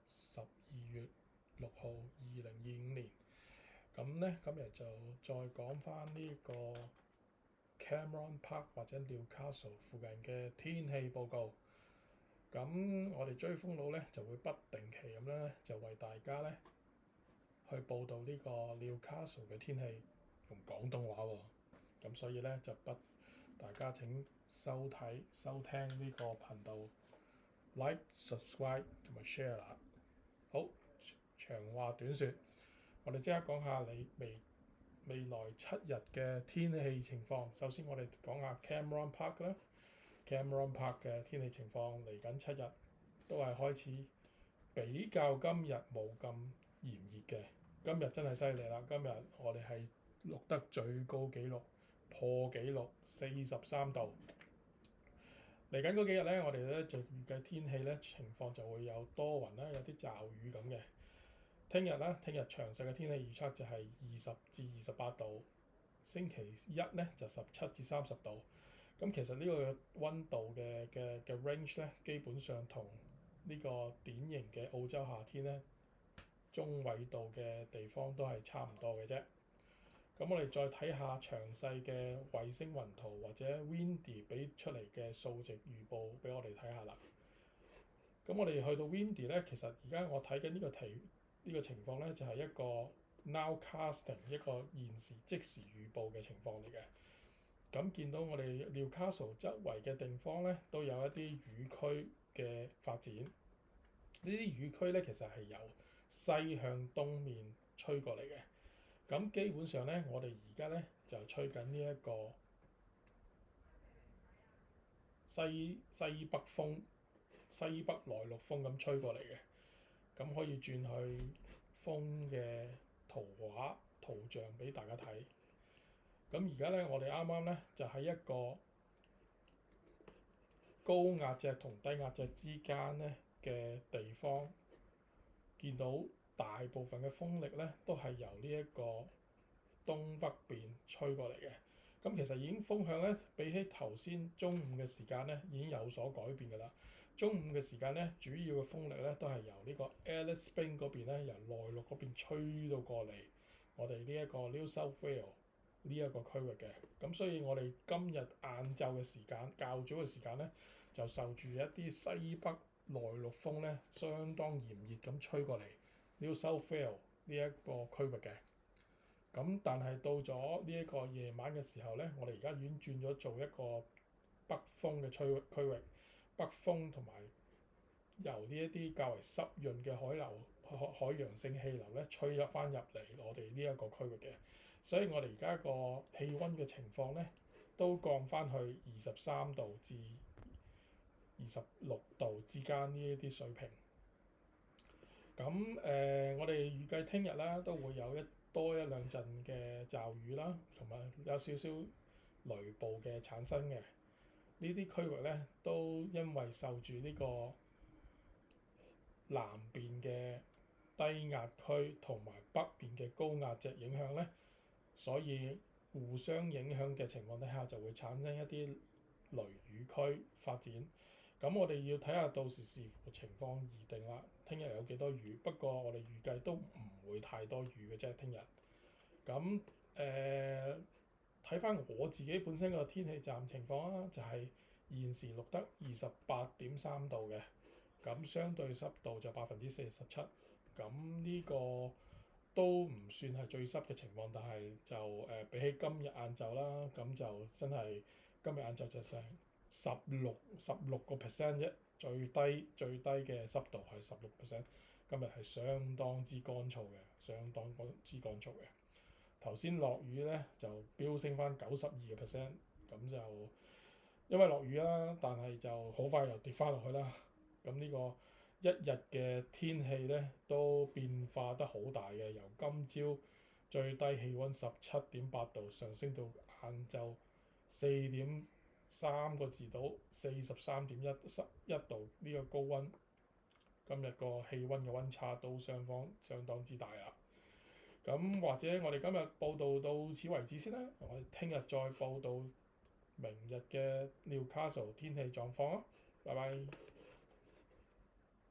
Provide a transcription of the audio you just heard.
12月6號，2025年。咁咧，今日就再講翻呢個 Cameron Park 或者 Newcastle 附近嘅天氣報告。咁我哋追風佬咧就會不定期咁咧就為大家咧去報導呢個 Newcastle 嘅天氣，用廣東話喎。咁所以咧就大家請收睇收聽呢個頻道 ，like、subscribe 同埋 share 啦。好，長話短説，我哋即刻講下你未來7日嘅天氣情況。首先我哋講下 Cameron Park 啦。Cameron Park 嘅天氣情況嚟緊7日都係開始比較今日冇咁炎熱嘅。今日真係犀利啦！今日我哋係錄得最高紀錄，破紀錄43度。嚟緊嗰幾日咧，我哋咧就預計天氣咧情況就會有多雲啦，有啲驟雨咁嘅。聽日詳細嘅天氣預測就係20至28度，星期一咧就17至30度。咁其實呢個溫度嘅 range 咧，基本上同呢個典型嘅澳洲夏天咧，中緯度嘅地方都係差唔多嘅啫。咁我哋再睇下詳細嘅衛星雲圖或者 Windy 俾出嚟嘅數值預報俾我哋睇下啦。咁我哋去到 Windy 咧，其實而家我睇緊呢個情況咧，就係一個 nowcasting 一個現時即時預報嘅情況嚟嘅。咁見到我哋 Newcastle 周圍嘅地方咧，都有一啲雨區嘅發展。呢啲雨區咧，其實係由西向東面吹過嚟嘅。咁基本上咧，我哋而家咧就吹緊呢一個西北風、西北來陸風咁吹過嚟嘅。咁可以轉去風嘅圖像俾大家睇。咁而家咧，我哋啱啱咧就喺一個高壓脊同低壓脊之間咧嘅地方，見到大部分嘅風力咧都係由呢一個東北邊吹過嚟嘅。咁其實已經風向咧比起頭先中午嘅時間咧已經有所改變㗎啦。中午嘅時間咧，主要嘅風力咧都係由呢個 Alice Springs 嗰邊咧，由內陸嗰邊吹到過嚟我哋呢一個 New South Wales 呢一個區域嘅。咁所以我哋今日晏晝嘅時間，較早嘅時間咧，就受住一啲西北內陸風咧，相當炎熱咁吹過嚟 New South Wales 呢一個區域嘅。咁但係到咗呢一個夜晚嘅時候咧，我哋而家已經轉咗做一個北風嘅區域，北風同埋由呢一啲較為濕潤嘅海洋性氣流咧吹入翻入嚟我哋呢一個區域嘅。所以我哋而家個氣温嘅情況咧都降翻去23度至26度之間呢一啲水平。咁我哋預計聽日啦都會有多一兩陣嘅驟雨啦，同埋有少少雷暴嘅產生嘅。呢啲區域咧都因為受住呢個南邊嘅低壓區同埋北邊嘅高壓脊影響咧，所以互相影響嘅情況底下就會產生一啲雷雨區發展。咁我哋要睇下到時視乎情況而定啦。聽日有幾多雨？不過我哋預計都唔會太多雨嘅啫。聽日咁睇翻我自己本身個天氣站情況啦，就係現時錄得28.3度嘅，咁相對濕度就47%。咁呢個都唔算係最濕嘅情況，但係就比起今日晏晝啦，咁就真係今日晏晝就成16% 啫，最低嘅濕度係16%。今日係相當之乾燥嘅。頭先落雨咧就飆升翻92%，咁就因為落雨啦，但係就好快又跌翻落去啦。咁呢個一日嘅天氣咧都變化得好大嘅，由今朝最低氣温17.8度上升到晏晝4.3個字度43.1度呢個高温。今日個氣温嘅温差都相當之大啦。咁或者我哋今日報道到此為止先啦，我哋聽日再報道明日嘅 Newcastle 天氣狀況啊。拜拜。